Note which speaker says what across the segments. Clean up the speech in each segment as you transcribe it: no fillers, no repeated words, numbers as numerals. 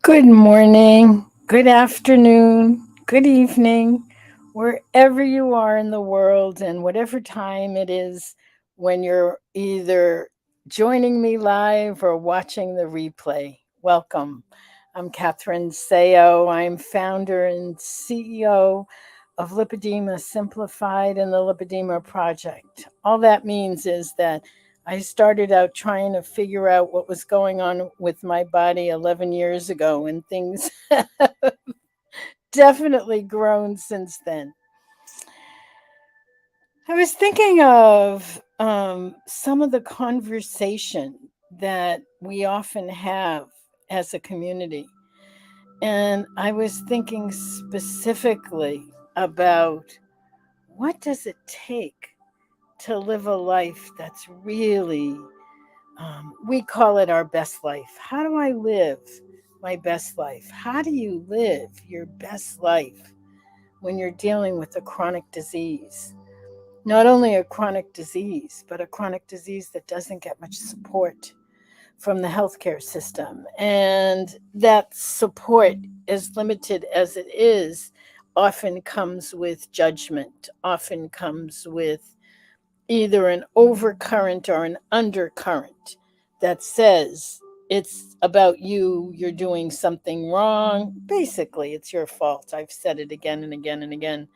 Speaker 1: Good morning, good afternoon, good evening, wherever you are in the world, and whatever time it is when you're either joining me live or watching the replay. Welcome. I'm Catherine Sayo. I'm founder and CEO of Lipedema Simplified and the Lipedema Project. All that means is that I started out trying to figure out what was going on with my body 11 years ago, and things have definitely grown since then. I was thinking of some of the conversation that we often have as a community. And I was thinking specifically about what does it take to live a life that's really we call it our best life. How do I live my best life? How do you live your best life when you're dealing with a chronic disease? Not only a chronic disease, but a chronic disease that doesn't get much support from the healthcare system. And that support, as limited as it is, often comes with judgment, often comes with either an overcurrent or an undercurrent that says it's about you, you're doing something wrong. Basically, it's your fault. I've said it again and again and again.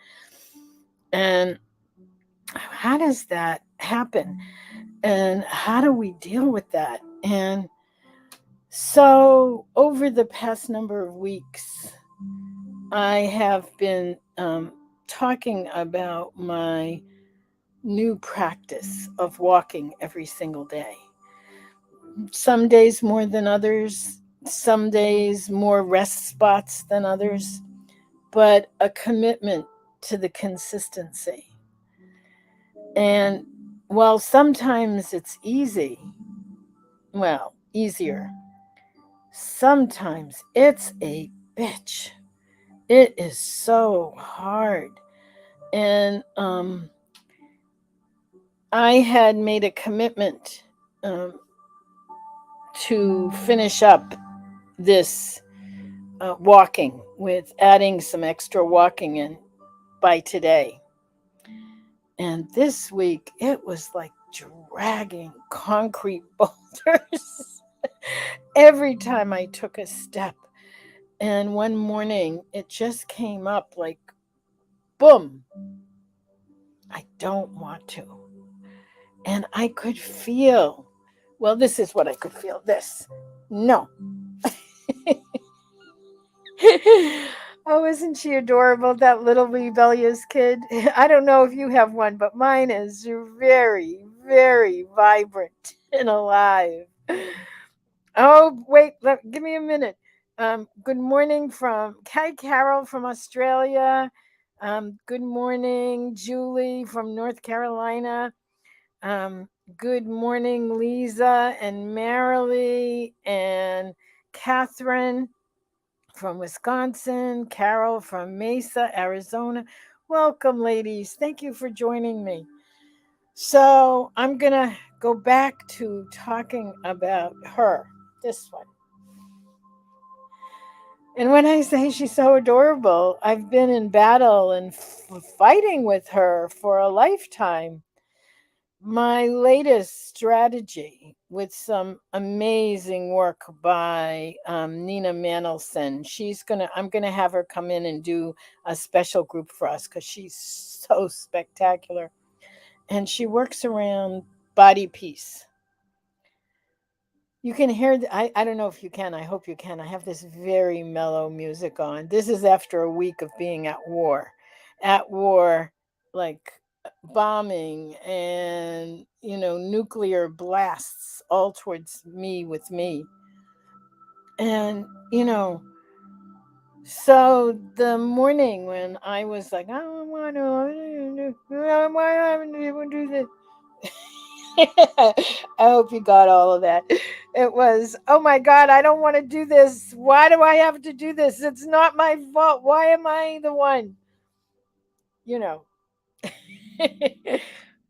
Speaker 1: And how does that happen? And how do we deal with that? And so, over the past number of weeks, I have been talking about my new practice of walking every single day. Some days more than others, some days more rest spots than others, but a commitment to the consistency. And while sometimes it's easy, well, easier, sometimes it's a bitch. It is so hard. And I had made a commitment um, to finish up this walking with adding some extra walking in by today. And this week, it was like dragging concrete boulders every time I took a step. And one morning, it just came up like, boom, I don't want to. And I could feel, well, this is what I could feel this. No. Oh, isn't she adorable, that little rebellious kid? I don't know if you have one, but mine is very, very vibrant and alive. Oh, wait, give me a minute. Good morning from Hi Carol from Australia. Good morning, Julie from North Carolina. Um, Good morning, Lisa and Marilee and Catherine from Wisconsin, Carol from Mesa, Arizona. Welcome, ladies. Thank you for joining me. So, I'm going to go back to talking about her, this one. And when I say she's so adorable, I've been in battle and fighting with her for a lifetime. My latest strategy with some amazing work by Nina Manelson. I'm gonna have her come in and do a special group for us because she's so spectacular, and she works around body peace. You can hear, I don't know if you can, I hope you can. I have this very mellow music on. This is after a week of being at war, like bombing and, nuclear blasts all towards me with me. And, so the morning when I was like, I don't want to, why I do this? I hope you got all of that. It was, oh my God, I don't want to do this. Why do I have to do this? It's not my fault. Why am I the one? You know,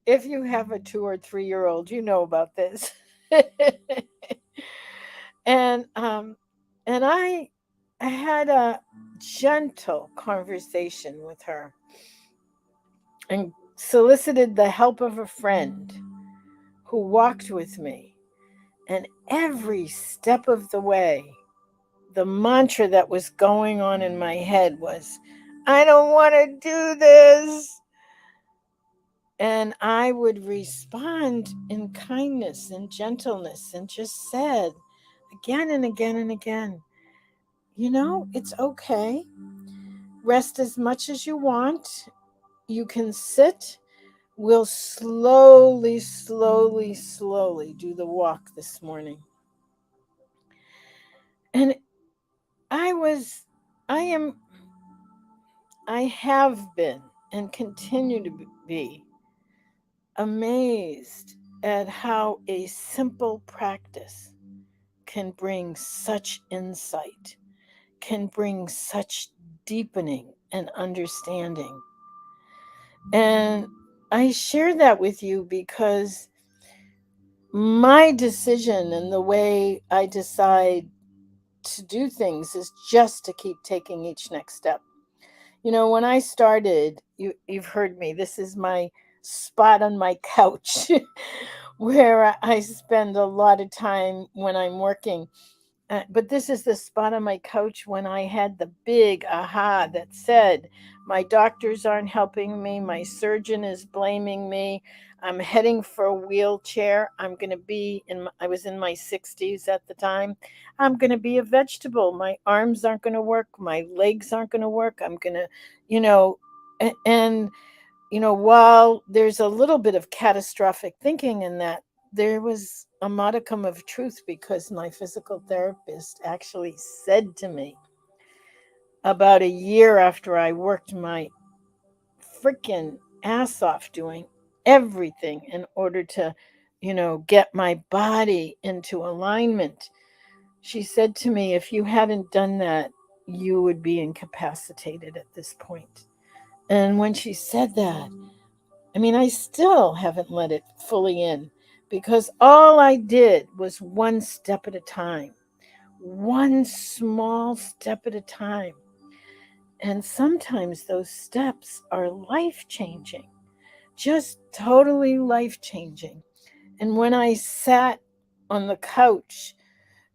Speaker 1: if you have a 2 or 3 year old, you know about this. And I had a gentle conversation with her and solicited the help of a friend who walked with me. And every step of the way, the mantra that was going on in my head was, I don't want to do this. And I would respond in kindness and gentleness and just said again and again and again, it's okay. Rest as much as you want. You can sit. We'll slowly, slowly, slowly do the walk this morning. And I was, I am, I have been and continue to be amazed at how a simple practice can bring such insight, can bring such deepening and understanding. And I share that with you because my decision and the way I decide to do things is just to keep taking each next step. When I started, you've heard me, this is my spot on my couch where I spend a lot of time when I'm working. But this is the spot on my couch when I had the big aha that said, my doctors aren't helping me. My surgeon is blaming me. I'm heading for a wheelchair. I'm going to be I was in my 60s at the time. I'm going to be a vegetable. My arms aren't going to work. My legs aren't going to work. I'm going to, you know, and while there's a little bit of catastrophic thinking in that, there was a modicum of truth because my physical therapist actually said to me about a year after I worked my freaking ass off doing everything in order to, get my body into alignment. She said to me, if you hadn't done that, you would be incapacitated at this point. And when she said that, I mean, I still haven't let it fully in because all I did was one step at a time, one small step at a time. And sometimes those steps are life changing, just totally life changing. And when I sat on the couch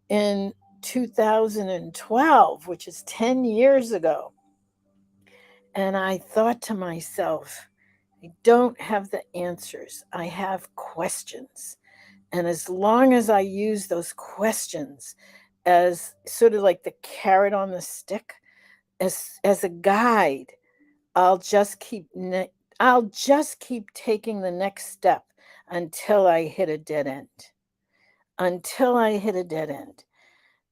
Speaker 1: in 2012, which is 10 years ago, and I thought to myself, I don't have the answers. I have questions. And as long as I use those questions as sort of like the carrot on the stick, as a guide, I'll just keep I'll just keep taking the next step until I hit a dead end. Until I hit a dead end.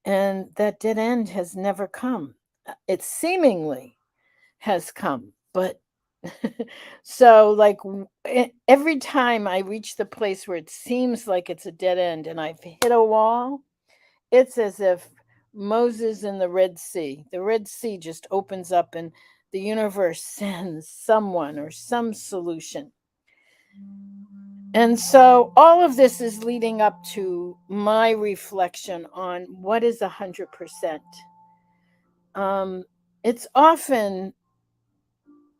Speaker 1: And that dead end has never come. It seemingly has come, but so like every time I reach the place where it seems like it's a dead end and I've hit a wall, it's as if Moses in the Red Sea just opens up and the universe sends someone or some solution. And so all of this is leading up to my reflection on what is 100%. It's often,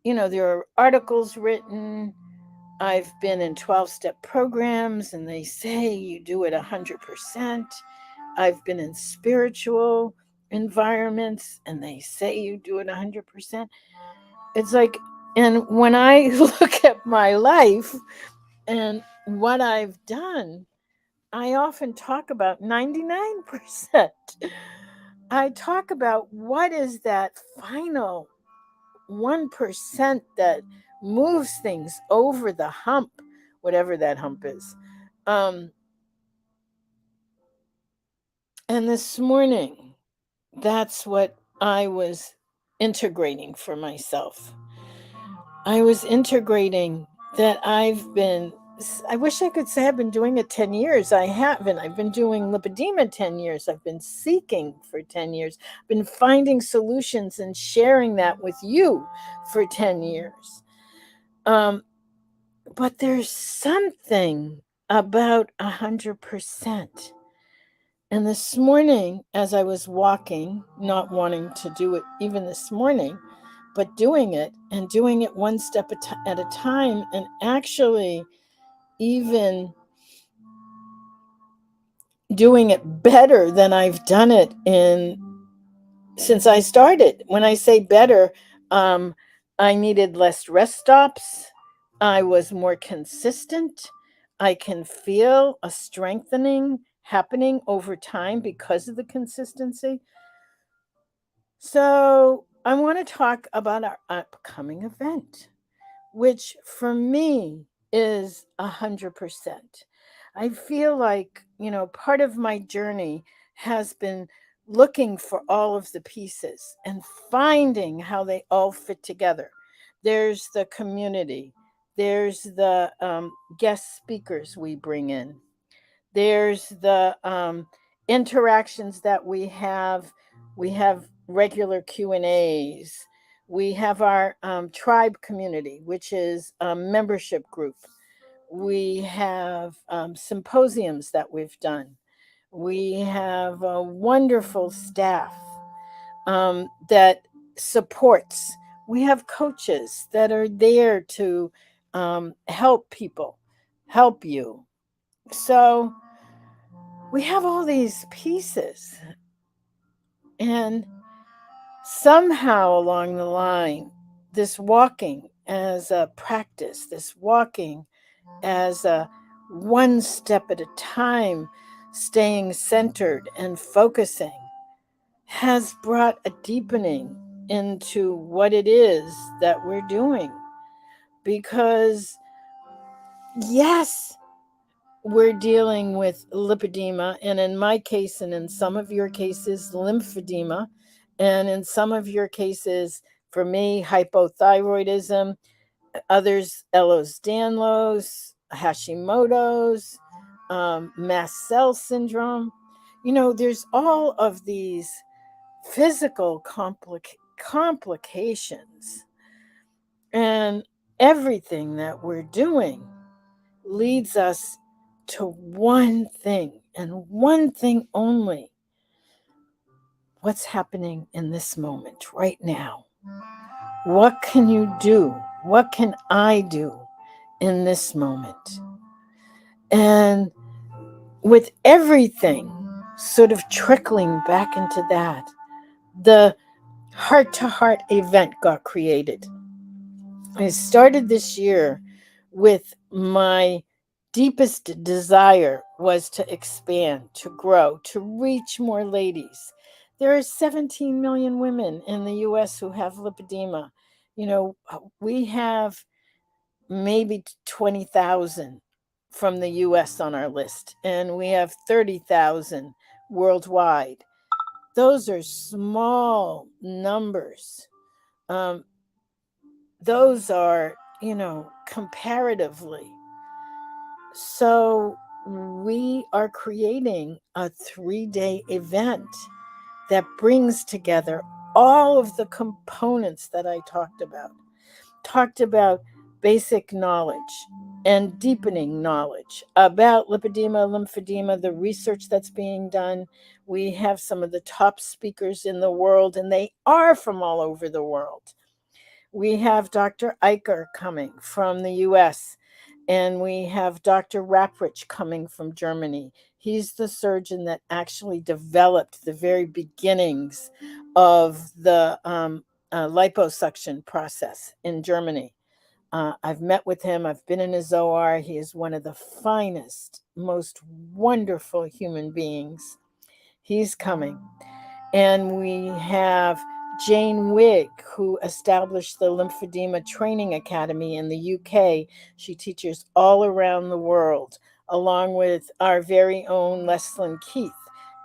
Speaker 1: there are articles written. I've been in 12-step programs and they say you do it 100%. I've been in spiritual environments and they say you do it 100%. It's like, and when I look at my life and what I've done, I often talk about 99%. I talk about what is that final 1% that moves things over the hump, whatever that hump is. And this morning, that's what I was integrating for myself. I was integrating that I wish I could say I've been doing it 10 years. I haven't. I've been doing lipedema 10 years. I've been seeking for 10 years. I've been finding solutions and sharing that with you for 10 years. But there's something about 100%. And this morning, as I was walking, not wanting to do it even this morning, but doing it and doing it one step at a time, and actually even doing it better than I've done it in since I started. When I say better, um, I needed less rest stops. I was more consistent. I can feel a strengthening happening over time because of the consistency. So, I want to talk about our upcoming event, which for me is 100%. I feel like, part of my journey has been looking for all of the pieces and finding how they all fit together. There's the community, there's the guest speakers we bring in, there's the interactions that we have. We have regular Q&As. We have our tribe community, which is a membership group. We have symposiums that we've done. We have a wonderful staff that supports. We have coaches that are there to help people, help you. So we have all these pieces, and somehow along the line, this walking as a practice, this walking as a one step at a time, staying centered and focusing, has brought a deepening into what it is that we're doing. Because, yes, we're dealing with lipedema, and in my case, and in some of your cases, lymphedema, and in some of your cases, for me, hypothyroidism, others, Ehlers-Danlos, Hashimoto's, mast cell syndrome. There's all of these physical complications, and everything that we're doing leads us to one thing and one thing only: what's happening in this moment right now. What can you do? What can I do in this moment? And with everything sort of trickling back into that, the heart to heart event got created. I started this year with my deepest desire was to expand, to grow, to reach more ladies. There are 17 million women in the US who have lipedema. We have maybe 20,000 from the US on our list, and we have 30,000 worldwide. Those are small numbers. Um, those are, comparatively. So we are creating a 3-day event that brings together all of the components that I talked about basic knowledge and deepening knowledge about lipedema, lymphedema, the research that's being done. We have some of the top speakers in the world, and they are from all over the world. We have Dr. Eicher coming from the US, and we have Dr. Rapprich coming from Germany. He's the surgeon that actually developed the very beginnings of the liposuction process in Germany. I've met with him. I've been in his OR. He is one of the finest, most wonderful human beings. He's coming. And we have Jane Wigg, who established the Lymphedema Training Academy in the UK. She teaches all around the world, along with our very own Leslyn Keith,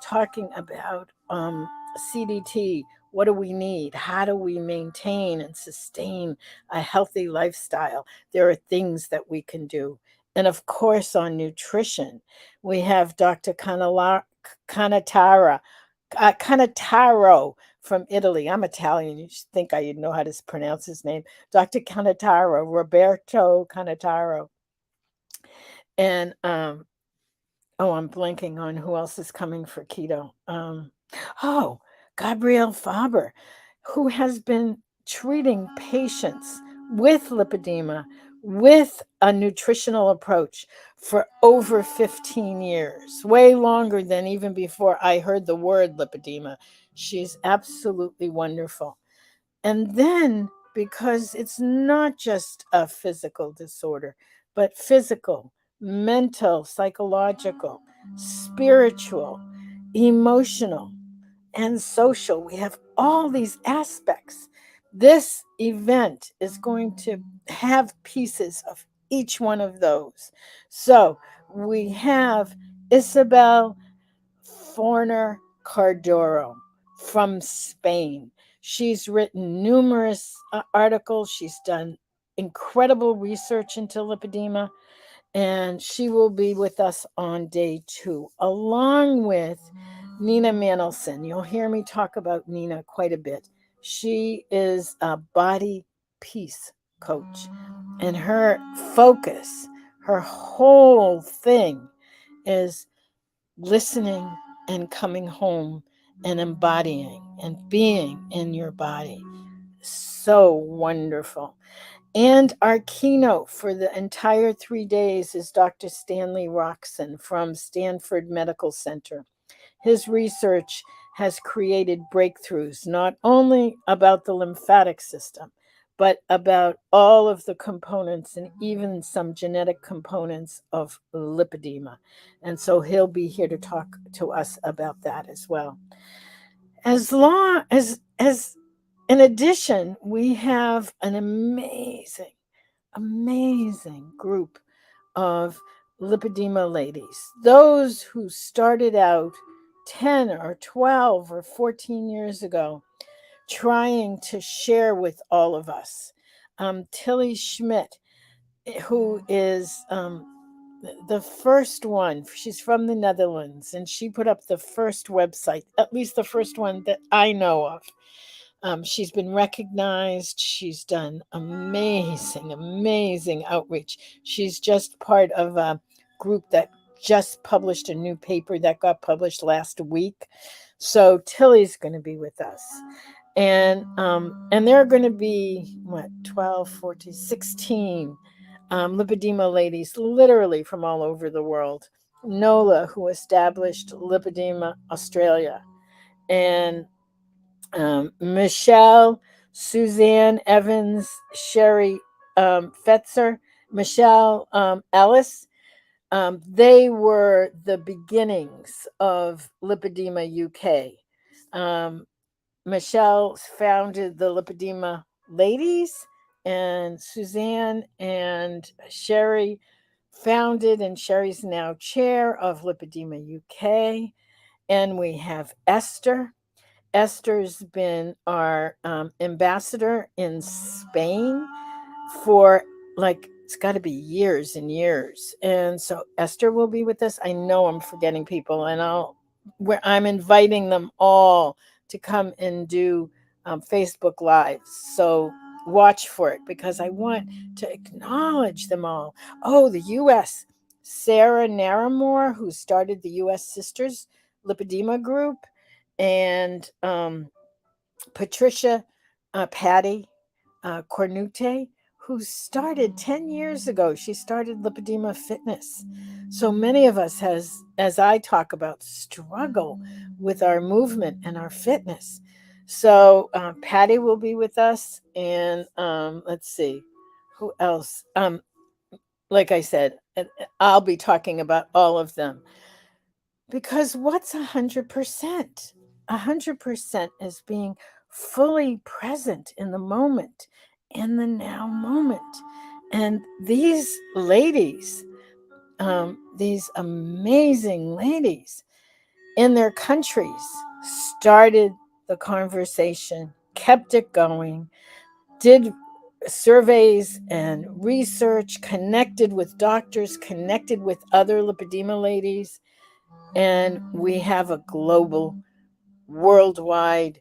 Speaker 1: talking about CDT. What do we need? How do we maintain and sustain a healthy lifestyle? There are things that we can do. And of course, on nutrition, we have Dr. Canataro from Italy. I'm Italian. You should think I know how to pronounce his name. Dr. Roberto Canataro. And Oh, I'm blanking on who else is coming for keto. Oh, Gabrielle Faber, who has been treating patients with lipedema with a nutritional approach for over 15 years, way longer than even before I heard the word lipedema. She's absolutely wonderful. And then, because it's not just a physical disorder, but physical, mental, psychological, spiritual, emotional, and social. We have all these aspects. This event is going to have pieces of each one of those. So we have Isabel Forner Cardoro from Spain. She's written numerous articles. She's done incredible research into lipedema, and she will be with us on day 2, along with Nina Manelson. You'll hear me talk about Nina quite a bit. She is a body peace coach, and her focus, her whole thing is listening and coming home and embodying and being in your body. So wonderful. And our keynote for the entire 3 days is Dr. Stanley Roxon from Stanford Medical Center. His research has created breakthroughs not only about the lymphatic system, but about all of the components and even some genetic components of lipedema. And so he'll be here to talk to us about that as well. As long as in addition, we have an amazing group of lipedema ladies, those who started out 10 or 12 or 14 years ago trying to share with all of us. Tilly Schmidt, who is the first one, she's from the Netherlands, and she put up the first website, at least the first one that I know of. She's been recognized. She's done amazing outreach. She's just part of a group that just published a new paper that got published last week. So Tilly's going to be with us. And there are going to be, 12, 14, 16 lipedema ladies literally from all over the world. Nola, who established Lipedema Australia, and Michelle, Suzanne Evans, Sherry Fetzer, Michelle Ellis. They were the beginnings of Lipedema UK. Michelle founded the Lipedema Ladies, and Suzanne and Sherry founded, and Sherry's now chair of Lipedema UK. And we have Esther. Esther's been our ambassador in Spain for it's got to be years and years. And so Esther will be with us. I know I'm forgetting people, and I'm inviting them all to come and do Facebook Lives. So watch for it because I want to acknowledge them all. Oh, the U.S. Sarah Naramore, who started the U.S. Sisters Lipedema Group, and Patricia Patty Cornute, who started 10 years ago. She started Lipedema Fitness. So many of us as I talk about, struggle with our movement and our fitness. So Patty will be with us, and let's see, who else? Like I said, I'll be talking about all of them. Because what's 100%? 100% is being fully present in the moment, in the now moment. And these ladies, these amazing ladies in their countries, started the conversation, kept it going, did surveys and research, connected with doctors, connected with other lipedema ladies, and we have a global, worldwide,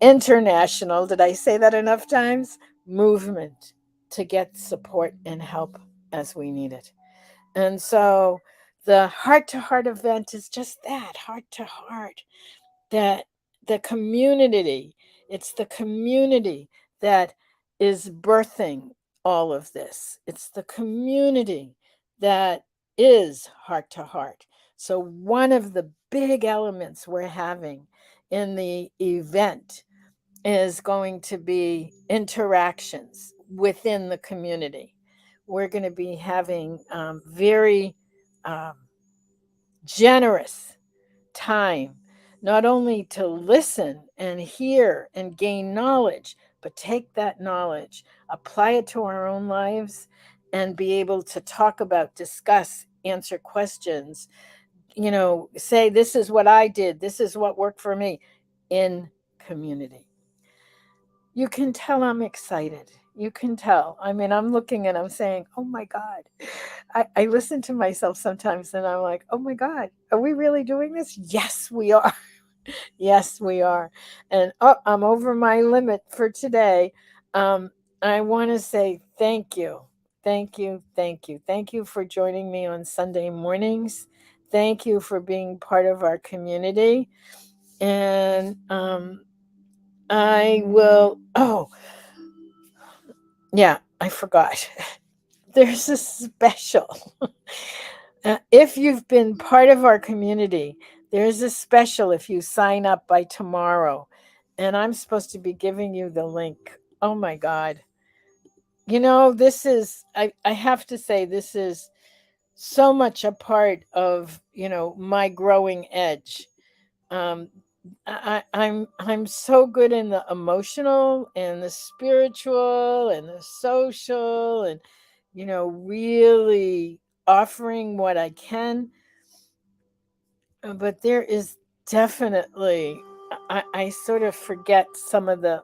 Speaker 1: international, did I say that enough times? Movement to get support and help as we need it. And so The heart to heart event is just that, heart to heart. That the community, it's the community that is birthing all of this. It's the community that is heart to heart. So, one of the big elements we're having in the event is going to be interactions within the community. We're going to be having very um, generous time, not only to listen and hear and gain knowledge, but take that knowledge, apply it to our own lives, and be able to talk about, discuss, answer questions, say, this is what I did, this is what worked for me in community. You can tell I'm excited. You can tell. I mean, I'm looking and I'm saying, oh my God. I listen to myself sometimes and I'm like, oh my God, are we really doing this? Yes, we are. Yes, we are. And I'm over my limit for today. Um, I want to say thank you. Thank you. Thank you. Thank you for joining me on Sunday mornings. Thank you for being part of our community. And I will, oh, yeah, I forgot. There's a special. If you've been part of our community, there's a special if you sign up by tomorrow. And I'm supposed to be giving you the link. Oh my God. This is, I have to say, this is so much a part of, my growing edge. Um, I'm so good in the emotional and the spiritual and the social and really offering what I can. But there is definitely, I sort of forget some of the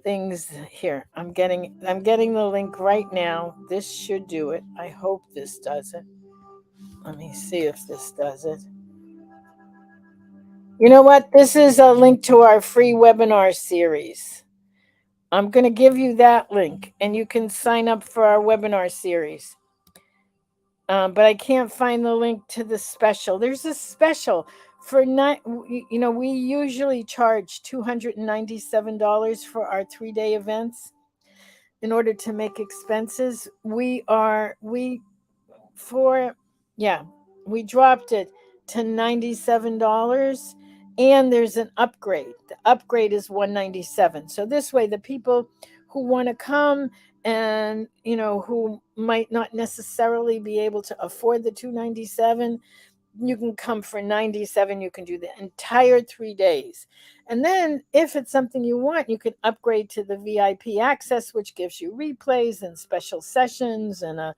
Speaker 1: things here. I'm getting the link right now. This should do it. I hope this does it. Let me see if this does it. You know what? This is a link to our free webinar series. I'm going to give you that link and you can sign up for our webinar series. But I can't find the link to the special. There's a special for not, we usually charge $297 for our 3-day events. In order to make expenses, for, yeah, we dropped it to $97, and there's an upgrade. The upgrade is $197. So this way, the people who want to come and who might not necessarily be able to afford the 297, you can come for 97. You can do the entire 3 days. And then if it's something you want, you can upgrade to the VIP access, which gives you replays and special sessions and a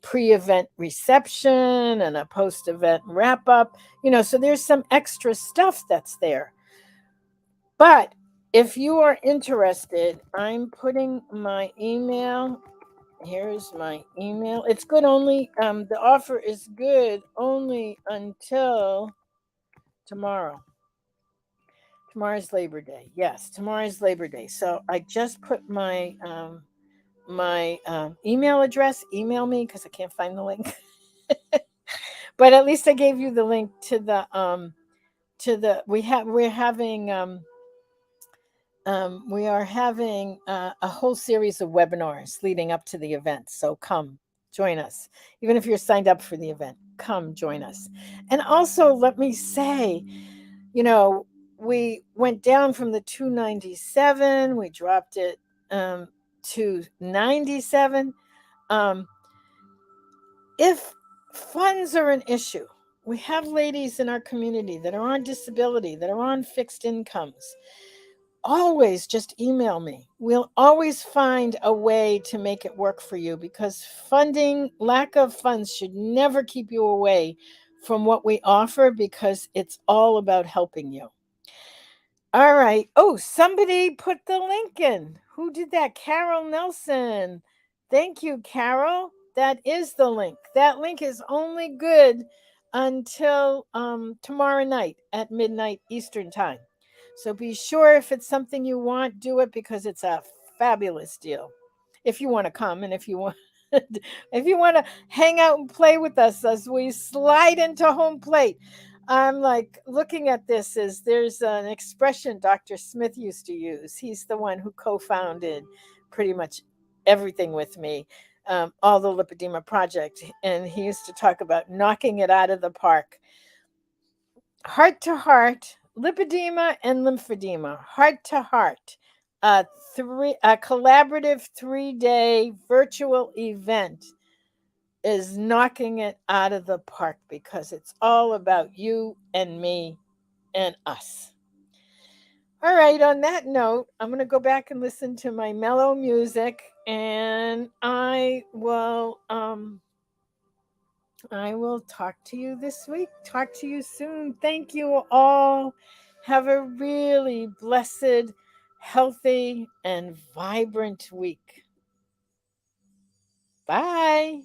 Speaker 1: pre-event reception and a post-event wrap-up. So there's some extra stuff that's there. But if you are interested, I'm putting my email. Here's my email. It's good only, the offer is good only until tomorrow. Tomorrow's Labor Day. Yes, tomorrow's Labor Day. So I just put my email address. Email me because I can't find the link. But at least I gave you the link to the we are having a whole series of webinars leading up to the event. So come join us. Even if you're signed up for the event, come join us. And also, let me say, we went down from the 297, we dropped it to 97. If funds are an issue, we have ladies in our community that are on disability, that are on fixed incomes. Always just email me. We'll always find a way to make it work for you, because lack of funds should never keep you away from what we offer, because it's all about helping you. All right. Oh, somebody put the link in. Who did that? Carol Nelson. Thank you, Carol. That is the link. That link is only good until tomorrow night at midnight Eastern time. So be sure, if it's something you want, do it, because it's a fabulous deal. If you want to come, and if you want If you want to hang out and play with us as we slide into home plate, I'm like looking at this as there's an expression Dr. Smith used to use. He's the one who co founded pretty much everything with me, all the Lipedema Project. And he used to talk about knocking it out of the park. Heart to heart, lipedema and lymphedema, heart to heart. A collaborative 3-day virtual event is knocking it out of the park because it's all about you and me and us. All right, on that note, I'm going to go back and listen to my mellow music, and I will talk to you this week. Talk to you soon. Thank you all. Have a really blessed, healthy, and vibrant week. Bye.